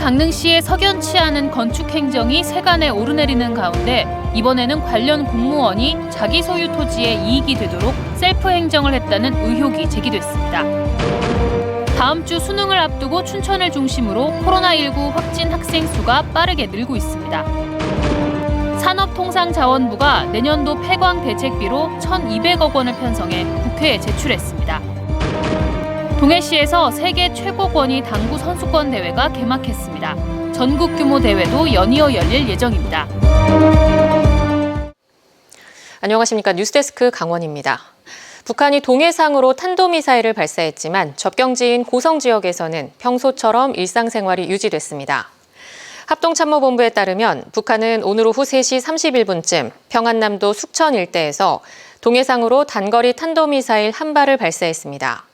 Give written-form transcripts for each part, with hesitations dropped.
강릉시의 석연치 않은 건축 행정이 세간에 오르내리는 가운데 이번에는 관련 공무원이 자기 소유 토지의 이익이 되도록 셀프 행정을 했다는 의혹이 제기됐습니다. 다음 주 수능을 앞두고 춘천을 중심으로 코로나19 확진 학생 수가 빠르게 늘고 있습니다. 산업통상자원부가 내년도 폐광 대책비로 1,200억 원을 편성해 국회에 제출했습니다. 동해시에서 세계 최고권위 당구 선수권 대회가 개막했습니다. 전국 규모 대회도 연이어 열릴 예정입니다. 안녕하십니까. 뉴스데스크 강원입니다. 북한이 동해상으로 탄도미사일을 발사했지만 접경지인 고성 지역에서는 평소처럼 일상생활이 유지됐습니다. 합동참모본부에 따르면 북한은 오늘 오후 3시 31분쯤 평안남도 숙천 일대에서 동해상으로 단거리 탄도미사일 한 발을 발사했습니다.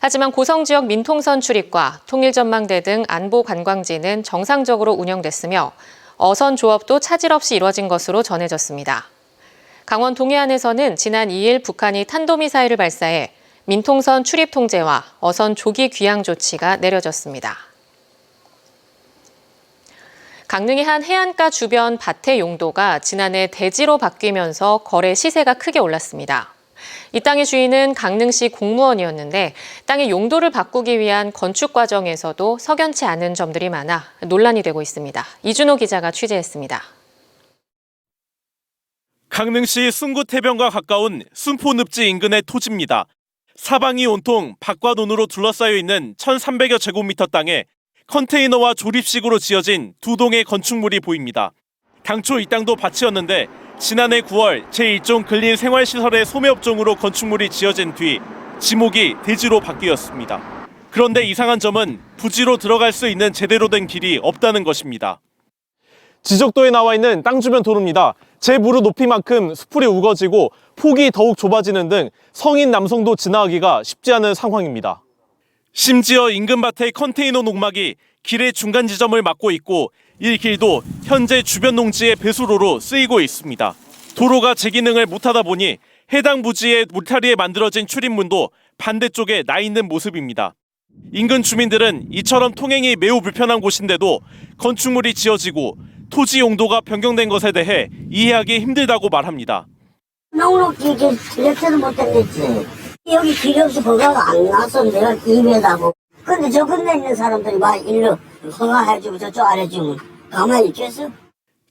하지만 고성 지역 민통선 출입과 통일전망대 등 안보 관광지는 정상적으로 운영됐으며 어선 조업도 차질 없이 이뤄진 것으로 전해졌습니다. 강원 동해안에서는 지난 2일 북한이 탄도미사일을 발사해 민통선 출입 통제와 어선 조기 귀향 조치가 내려졌습니다. 강릉의 한 해안가 주변 밭의 용도가 지난해 대지로 바뀌면서 거래 시세가 크게 올랐습니다. 이 땅의 주인은 강릉시 공무원이었는데 땅의 용도를 바꾸기 위한 건축 과정에서도 석연치 않은 점들이 많아 논란이 되고 있습니다. 이준호 기자가 취재했습니다. 강릉시 순구태변과 가까운 순포늪지 인근의 토지입니다. 사방이 온통 밭과 논으로 둘러싸여 있는 1,300여 제곱미터 땅에 컨테이너와 조립식으로 지어진 두 동의 건축물이 보입니다. 당초 이 땅도 밭이었는데 지난해 9월 제1종 근린생활시설의 소매업종으로 건축물이 지어진 뒤 지목이 대지로 바뀌었습니다. 그런데 이상한 점은 부지로 들어갈 수 있는 제대로 된 길이 없다는 것입니다. 지적도에 나와 있는 땅 주변 도로입니다. 제 무릎 높이만큼 수풀이 우거지고 폭이 더욱 좁아지는 등 성인 남성도 지나가기가 쉽지 않은 상황입니다. 심지어 인근 밭의 컨테이너 농막이 길의 중간 지점을 막고 있고 이 길도 현재 주변 농지의 배수로로 쓰이고 있습니다. 도로가 제 기능을 못하다 보니 해당 부지의 울타리에 만들어진 출입문도 반대쪽에 나 있는 모습입니다. 인근 주민들은 이처럼 통행이 매우 불편한 곳인데도 건축물이 지어지고 토지 용도가 변경된 것에 대해 이해하기 힘들다고 말합니다. 넉넉히 지렛대는 못했겠지. 여기 길이 없이 허가가 안 나서 내가 입에다고. 근데 저 끝에 있는 사람들이 막 일로 허가해주고 저쪽 안 해주면 가만히 있겠어?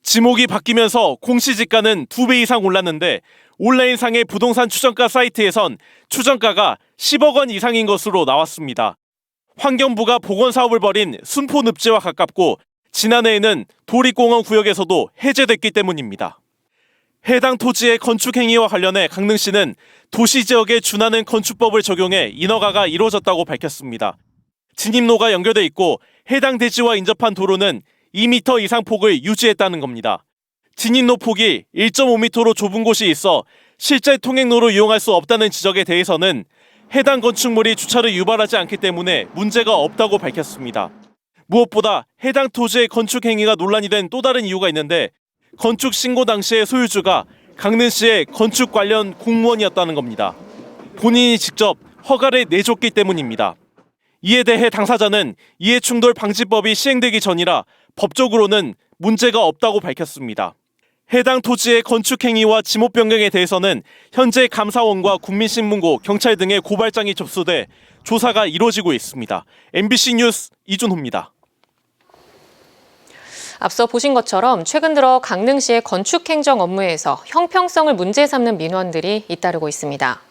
지목이 바뀌면서 공시지가는 2배 이상 올랐는데 온라인상의 부동산 추정가 사이트에선 추정가가 10억 원 이상인 것으로 나왔습니다. 환경부가 복원사업을 벌인 순포늪지와 가깝고 지난해에는 도립공원 구역에서도 해제됐기 때문입니다. 해당 토지의 건축 행위와 관련해 강릉시는 도시지역에 준하는 건축법을 적용해 인허가가 이루어졌다고 밝혔습니다. 진입로가 연결돼 있고 해당 대지와 인접한 도로는 2m 이상 폭을 유지했다는 겁니다. 진입로 폭이 1.5m로 좁은 곳이 있어 실제 통행로로 이용할 수 없다는 지적에 대해서는 해당 건축물이 주차를 유발하지 않기 때문에 문제가 없다고 밝혔습니다. 무엇보다 해당 토지의 건축 행위가 논란이 된 또 다른 이유가 있는데 건축 신고 당시의 소유주가 강릉시의 건축 관련 공무원이었다는 겁니다. 본인이 직접 허가를 내줬기 때문입니다. 이에 대해 당사자는 이해충돌 방지법이 시행되기 전이라 법적으로는 문제가 없다고 밝혔습니다. 해당 토지의 건축 행위와 지목 변경에 대해서는 현재 감사원과 국민신문고, 경찰 등의 고발장이 접수돼 조사가 이루어지고 있습니다. MBC 뉴스 이준호입니다. 앞서 보신 것처럼 최근 들어 강릉시의 건축행정 업무에서 형평성을 문제 삼는 민원들이 잇따르고 있습니다.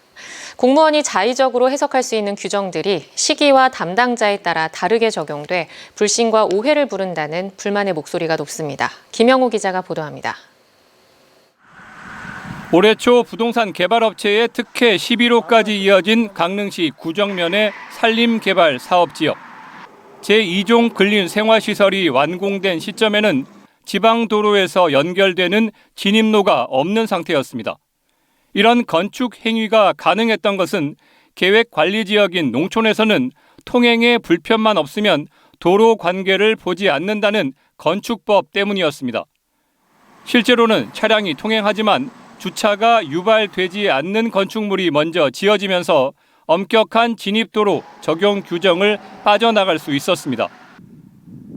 공무원이 자의적으로 해석할 수 있는 규정들이 시기와 담당자에 따라 다르게 적용돼 불신과 오해를 부른다는 불만의 목소리가 높습니다. 김영호 기자가 보도합니다. 올해 초 부동산 개발업체의 특혜 11호까지 이어진 강릉시 구정면의 산림개발 사업지역. 제2종 근린생활시설이 완공된 시점에는 지방도로에서 연결되는 진입로가 없는 상태였습니다. 이런 건축 행위가 가능했던 것은 계획관리지역인 농촌에서는 통행에 불편만 없으면 도로 관계를 보지 않는다는 건축법 때문이었습니다. 실제로는 차량이 통행하지만 주차가 유발되지 않는 건축물이 먼저 지어지면서 엄격한 진입도로 적용 규정을 빠져나갈 수 있었습니다.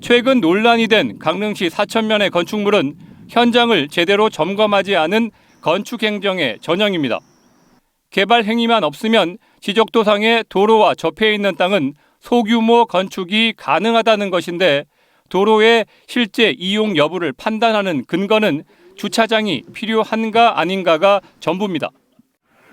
최근 논란이 된 강릉시 사천면의 건축물은 현장을 제대로 점검하지 않은 건축 행정의 전형입니다. 개발 행위만 없으면 지적도상의 도로와 접해 있는 땅은 소규모 건축이 가능하다는 것인데 도로의 실제 이용 여부를 판단하는 근거는 주차장이 필요한가 아닌가가 전부입니다.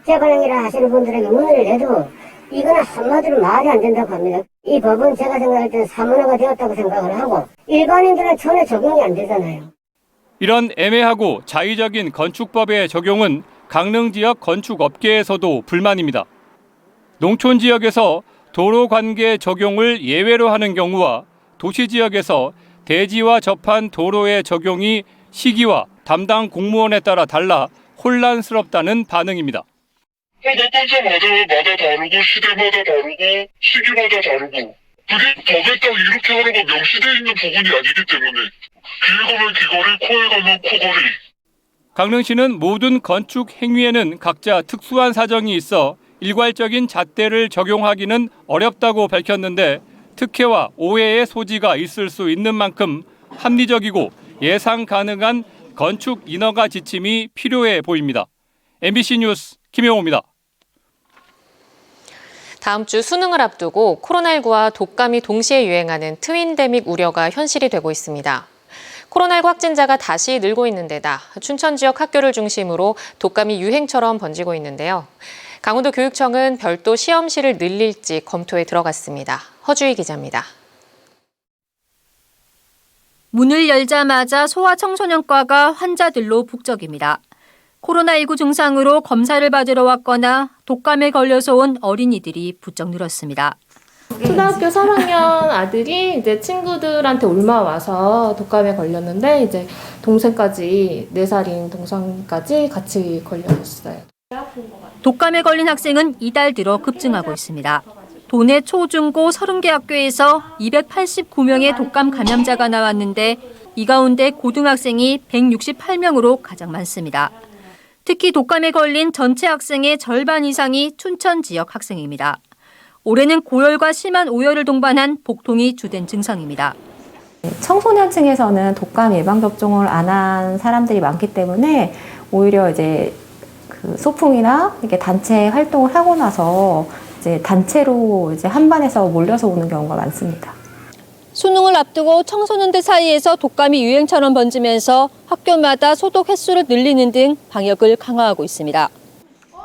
재건행위를 하시는 분들에게 문의를 해도 이거는 한마디로 말이 안 된다고 합니다. 이 법은 제가 생각할 때는 사문화가 되었다고 생각을 하고 일반인들은 전혀 적용이 안 되잖아요. 이런 애매하고 자의적인 건축법의 적용은 강릉 지역 건축업계에서도 불만입니다. 농촌 지역에서 도로 관계 적용을 예외로 하는 경우와 도시 지역에서 대지와 접한 도로의 적용이 시기와 담당 공무원에 따라 달라 혼란스럽다는 반응입니다. 낙관자마다 다르고 시대마다 다르고 시기마다 다르고 그게 법에 딱 이렇게 하라고 명시되어 있는 부분이 아니기 때문에 귀에 가면 귀걸이, 코에 가면 코걸이. 강릉시는 모든 건축 행위에는 각자 특수한 사정이 있어 일괄적인 잣대를 적용하기는 어렵다고 밝혔는데 특혜와 오해의 소지가 있을 수 있는 만큼 합리적이고 예상 가능한 건축 인허가 지침이 필요해 보입니다. MBC 뉴스 김영호입니다. 다음 주 수능을 앞두고 코로나19와 독감이 동시에 유행하는 트윈데믹 우려가 현실이 되고 있습니다. 코로나19 확진자가 다시 늘고 있는 데다 춘천 지역 학교를 중심으로 독감이 유행처럼 번지고 있는데요. 강원도 교육청은 별도 시험실을 늘릴지 검토에 들어갔습니다. 허주희 기자입니다. 문을 열자마자 소아청소년과가 환자들로 북적입니다. 코로나19 증상으로 검사를 받으러 왔거나 독감에 걸려서 온 어린이들이 부쩍 늘었습니다. 초등학교 3학년 아들이 이제 친구들한테 옮아와서 독감에 걸렸는데 이제 동생까지 4살인 동생까지 같이 걸렸어요. 독감에 걸린 학생은 이달 들어 급증하고 있습니다. 도내 초, 중, 고 30개 학교에서 289명의 독감 감염자가 나왔는데 이 가운데 고등학생이 168명으로 가장 많습니다. 특히 독감에 걸린 전체 학생의 절반 이상이 춘천 지역 학생입니다. 올해는 고열과 심한 오열을 동반한 복통이 주된 증상입니다. 청소년층에서는 독감 예방 접종을 안 한 사람들이 많기 때문에 오히려 이제 그 소풍이나 이렇게 단체 활동을 하고 나서 이제 단체로 이제 한 반에서 몰려서 오는 경우가 많습니다. 수능을 앞두고 청소년들 사이에서 독감이 유행처럼 번지면서 학교마다 소독 횟수를 늘리는 등 방역을 강화하고 있습니다.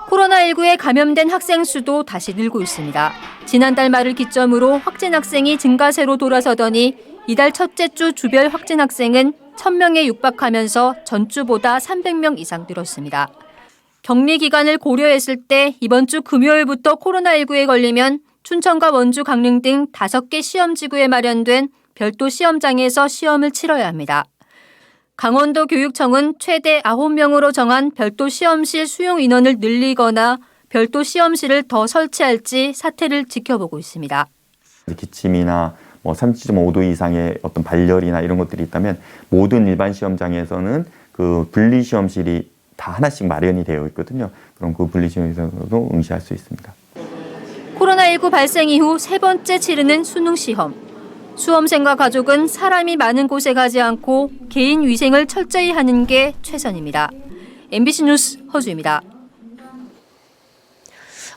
코로나19에 감염된 학생 수도 다시 늘고 있습니다. 지난달 말을 기점으로 확진 학생이 증가세로 돌아서더니 이달 첫째 주 주별 확진 학생은 1,000명에 육박하면서 전주보다 300명 이상 늘었습니다. 격리 기간을 고려했을 때 이번 주 금요일부터 코로나19에 걸리면 춘천과 원주, 강릉 등 5개 시험지구에 마련된 별도 시험장에서 시험을 치러야 합니다. 강원도 교육청은 최대 9명으로 정한 별도 시험실 수용 인원을 늘리거나 별도 시험실을 더 설치할지 사태를 지켜보고 있습니다. 기침이나 37.5도 이상의 어떤 발열이나 이런 것들이 있다면 모든 일반 시험장에서는 그 분리 시험실이 다 하나씩 마련이 되어 있거든요. 그럼 그 분리 시험에서도 응시할 수 있습니다. 코로나19 발생 이후 세 번째 치르는 수능 시험. 수험생과 가족은 사람이 많은 곳에 가지 않고 개인 위생을 철저히 하는 게 최선입니다. MBC 뉴스 허주입니다.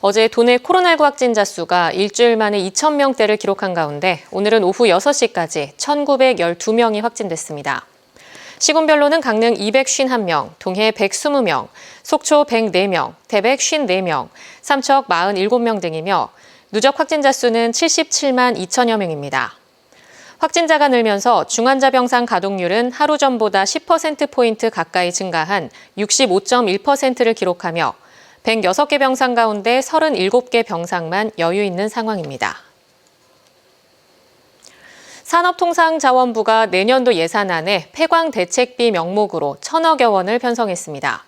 어제 도내 코로나19 확진자 수가 일주일 만에 2,000명대를 기록한 가운데 오늘은 오후 6시까지 1,912명이 확진됐습니다. 시군별로는 강릉 251명, 동해 120명, 속초 104명, 태백 54명, 삼척 47명 등이며 누적 확진자 수는 77만 2천여 명입니다. 확진자가 늘면서 중환자병상 가동률은 하루 전보다 10%포인트 가까이 증가한 65.1%를 기록하며 106개 병상 가운데 37개 병상만 여유 있는 상황입니다. 산업통상자원부가 내년도 예산안에 폐광 대책비 명목으로 1,000억여 원을 편성했습니다.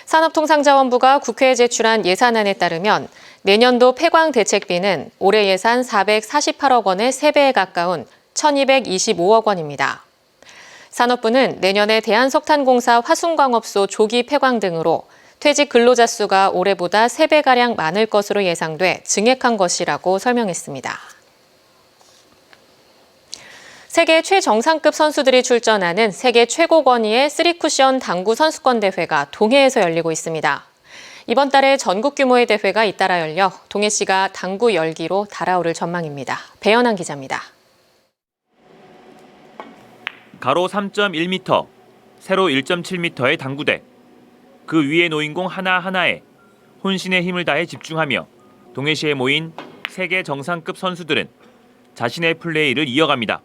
산업통상자원부가 국회에 제출한 예산안에 따르면 내년도 폐광 대책비는 올해 예산 448억 원의 3배에 가까운 1,225억 원입니다. 산업부는 내년에 대한석탄공사 화순광업소 조기 폐광 등으로 퇴직 근로자 수가 올해보다 3배가량 많을 것으로 예상돼 증액한 것이라고 설명했습니다. 세계 최정상급 선수들이 출전하는 세계 최고 권위의 3쿠션 당구 선수권 대회가 동해에서 열리고 있습니다. 이번 달에 전국 규모의 대회가 잇따라 열려 동해시가 당구 열기로 달아오를 전망입니다. 배연한 기자입니다. 가로 3.1m, 세로 1.7m의 당구대. 그 위에 놓인 공 하나하나에 혼신의 힘을 다해 집중하며 동해시에 모인 세계 정상급 선수들은 자신의 플레이를 이어갑니다.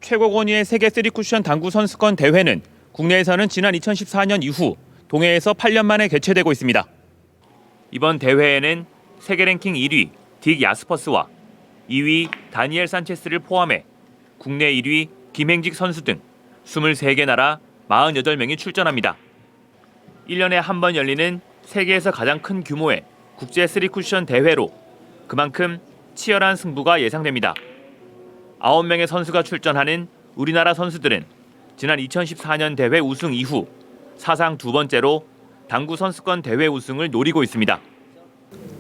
최고 권위의 세계 3쿠션 당구 선수권 대회는 국내에서는 지난 2014년 이후 동해에서 8년 만에 개최되고 있습니다. 이번 대회에는 세계 랭킹 1위 딕 야스퍼스와 2위 다니엘 산체스를 포함해 국내 1위 김행직 선수 등 23개 나라 48명이 출전합니다. 1년에 한 번 열리는 세계에서 가장 큰 규모의 국제 3쿠션 대회로 그만큼 치열한 승부가 예상됩니다. 9명의 선수가 출전하는 우리나라 선수들은 지난 2014년 대회 우승 이후 사상 두 번째로 당구 선수권 대회 우승을 노리고 있습니다.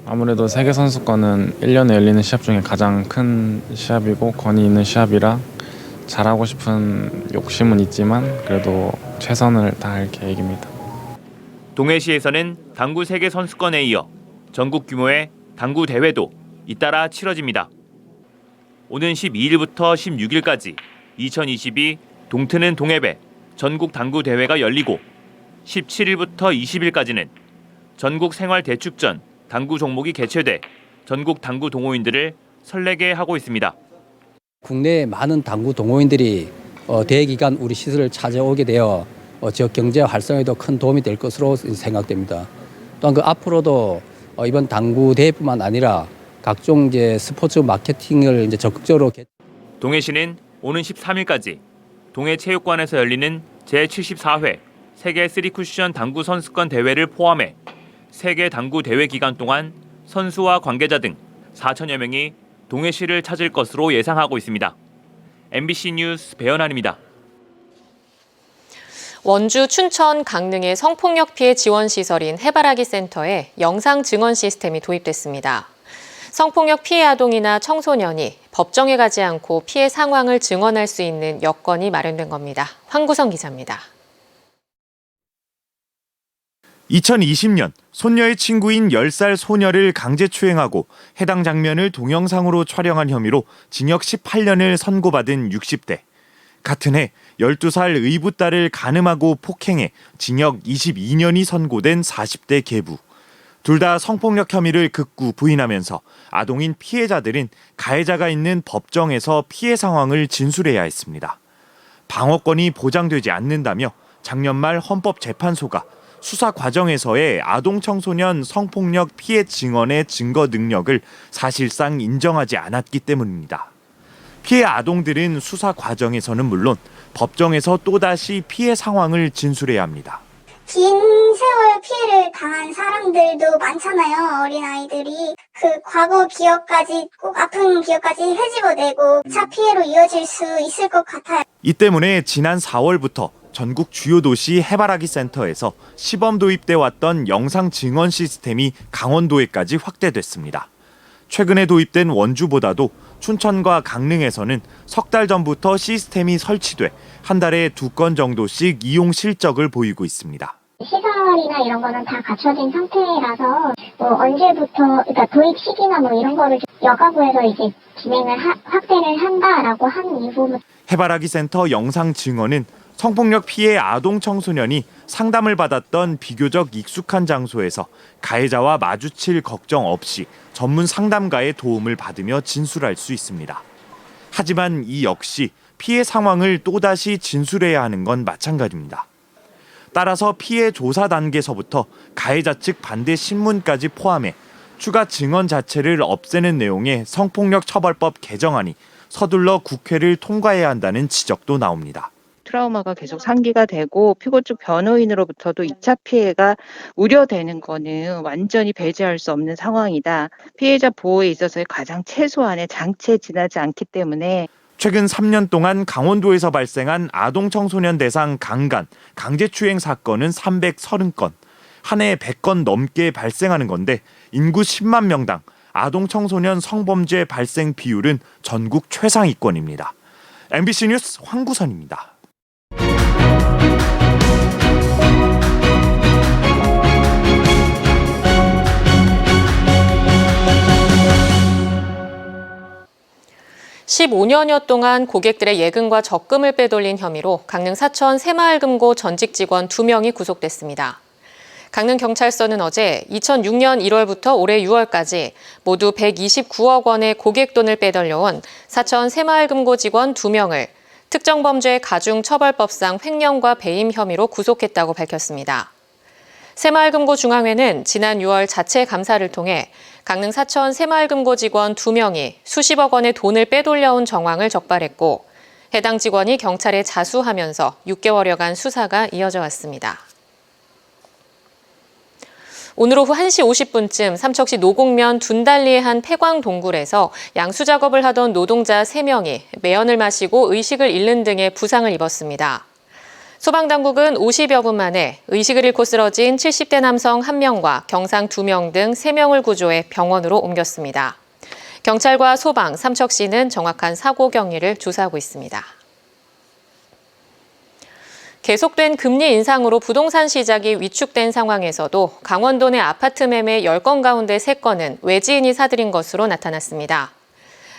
아무래도 세계 선수권은 1년에 열리는 시합 중에 가장 큰 시합이고 권위 있는 시합이라 잘하고 싶은 욕심은 있지만 그래도 최선을 다할 계획입니다. 동해시에서는 당구 세계 선수권에 이어 전국 규모의 당구 대회도 잇따라 치러집니다. 오는 12일부터 16일까지 2022 동트는 동해배 전국 당구 대회가 열리고 17일부터 20일까지는 전국 생활 대축전 당구 종목이 개최돼 전국 당구 동호인들을 설레게 하고 있습니다. 국내의 많은 당구 동호인들이 대회 기간 우리 시설을 찾아오게 되어 지역 경제 활성화에도 큰 도움이 될 것으로 생각됩니다. 또한 그 앞으로도 이번 당구 대회뿐만 아니라 각종 이제 스포츠 마케팅을 이제 적극적으로 동해시는 오는 13일까지 동해체육관에서 열리는 제74회 세계 3쿠션 당구 선수권 대회를 포함해 세계 당구 대회 기간 동안 선수와 관계자 등 4천여 명이 동해시를 찾을 것으로 예상하고 있습니다. MBC 뉴스 배연한입니다. 원주, 춘천, 강릉의 성폭력 피해 지원 시설인 해바라기 센터에 영상 증언 시스템이 도입됐습니다. 성폭력 피해 아동이나 청소년이 법정에 가지 않고 피해 상황을 증언할 수 있는 여건이 마련된 겁니다. 황구성 기자입니다. 2020년 손녀의 친구인 10살 소녀를 강제추행하고 해당 장면을 동영상으로 촬영한 혐의로 징역 18년을 선고받은 60대. 같은 해 12살 의붓 딸을 간음하고 폭행해 징역 22년이 선고된 40대 계부. 둘 다 성폭력 혐의를 극구 부인하면서 아동인 피해자들은 가해자가 있는 법정에서 피해 상황을 진술해야 했습니다. 방어권이 보장되지 않는다며 작년 말 헌법재판소가 수사 과정에서의 아동 청소년 성폭력 피해 증언의 증거 능력을 사실상 인정하지 않았기 때문입니다. 피해 아동들은 수사 과정에서는 물론 법정에서 또다시 피해 상황을 진술해야 합니다. 긴 세월 피해를 당한 사람들도 많잖아요. 어린아이들이. 그 과거 기억까지 꼭 아픈 기억까지 헤집어내고 2차 피해로 이어질 수 있을 것 같아요. 이 때문에 지난 4월부터 전국 주요 도시 해바라기 센터에서 시범 도입돼 왔던 영상 증언 시스템이 강원도에까지 확대됐습니다. 최근에 도입된 원주보다도 춘천과 강릉에서는 석 달 전부터 시스템이 설치돼 한 달에 2건 정도씩 이용 실적을 보이고 있습니다. 시설이나 이런 거는 다 갖춰진 상태라서 언제부터 그러니까 도입 시기나 이런 거를 여가부에서 이제 진행을 확대를 한다라고 한 이후 해바라기 센터 영상 증언은 성폭력 피해 아동 청소년이 상담을 받았던 비교적 익숙한 장소에서 가해자와 마주칠 걱정 없이 전문 상담가의 도움을 받으며 진술할 수 있습니다. 하지만 이 역시 피해 상황을 또다시 진술해야 하는 건 마찬가지입니다. 따라서 피해 조사 단계서부터 가해자 측 반대 신문까지 포함해 추가 증언 자체를 없애는 내용의 성폭력 처벌법 개정안이 서둘러 국회를 통과해야 한다는 지적도 나옵니다. 트라우마가 계속 상기가 되고 피고 측 변호인으로부터도 2차 피해가 우려되는 거는 완전히 배제할 수 없는 상황이다. 피해자 보호에 있어서의 가장 최소한의 장치에 지나지 않기 때문에 최근 3년 동안 강원도에서 발생한 아동 청소년 대상 강간, 강제추행 사건은 330건, 한 해에 100건 넘게 발생하는 건데 인구 10만 명당 아동 청소년 성범죄 발생 비율은 전국 최상위권입니다. MBC 뉴스 황구선입니다. (15년여) 동안 고객들의 예금과 적금을 빼돌린 혐의로 강릉 사천 새마을금고 전직 직원 2명이 구속됐습니다. 강릉경찰서는 어제 2006년 1월부터 올해 6월까지 모두 129억 원의 고객돈을 빼돌려온 사천 새마을금고 직원 2명을 특정범죄 가중처벌법상 횡령과 배임 혐의로 구속했다고 밝혔습니다. 새마을금고 중앙회는 지난 6월 자체 감사를 통해 강릉 사천 새마을금고 직원 2명이 수십억 원의 돈을 빼돌려온 정황을 적발했고 해당 직원이 경찰에 자수하면서 6개월여간 수사가 이어져 왔습니다. 오늘 오후 1시 50분쯤 삼척시 노곡면 둔달리의 한 폐광 동굴에서 양수 작업을 하던 노동자 3명이 매연을 마시고 의식을 잃는 등의 부상을 입었습니다. 소방당국은 50여 분 만에 의식을 잃고 쓰러진 70대 남성 1명과 경상 2명 등 3명을 구조해 병원으로 옮겼습니다. 경찰과 소방, 삼척시는 정확한 사고 경위를 조사하고 있습니다. 계속된 금리 인상으로 부동산 시장이 위축된 상황에서도 강원도 내 아파트 매매 10건 가운데 3건은 외지인이 사들인 것으로 나타났습니다.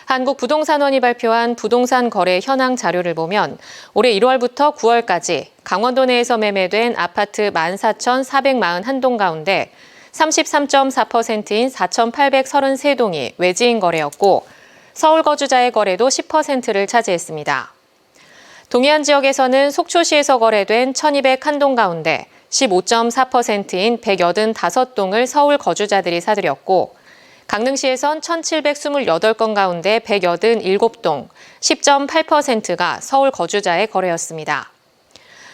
한국부동산원이 발표한 부동산 거래 현황 자료를 보면 올해 1월부터 9월까지 강원도 내에서 매매된 아파트 14,441동 가운데 33.4%인 4,833동이 외지인 거래였고 서울 거주자의 거래도 10%를 차지했습니다. 동해안 지역에서는 속초시에서 거래된 1,201동 가운데 15.4%인 185동을 서울 거주자들이 사들였고 강릉시에선 1,728건 가운데 187동, 10.8%가 서울 거주자의 거래였습니다.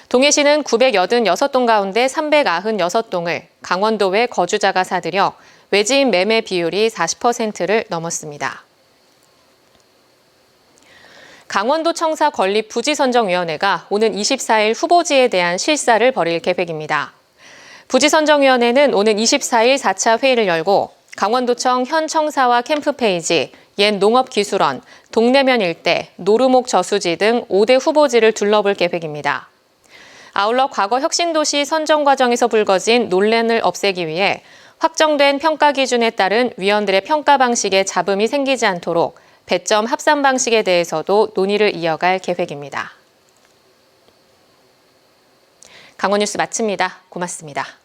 동해시는 986동 가운데 396동을 강원도 외 거주자가 사들여 외지인 매매 비율이 40%를 넘었습니다. 강원도청사 건립 부지선정위원회가 오는 24일 후보지에 대한 실사를 벌일 계획입니다. 부지선정위원회는 오는 24일 4차 회의를 열고 강원도청 현 청사와 캠프 페이지, 옛 농업기술원, 동래면 일대, 노루목 저수지 등 5대 후보지를 둘러볼 계획입니다. 아울러 과거 혁신도시 선정 과정에서 불거진 논란을 없애기 위해 확정된 평가 기준에 따른 위원들의 평가 방식에 잡음이 생기지 않도록 배점 합산 방식에 대해서도 논의를 이어갈 계획입니다. 강원뉴스 마칩니다. 고맙습니다.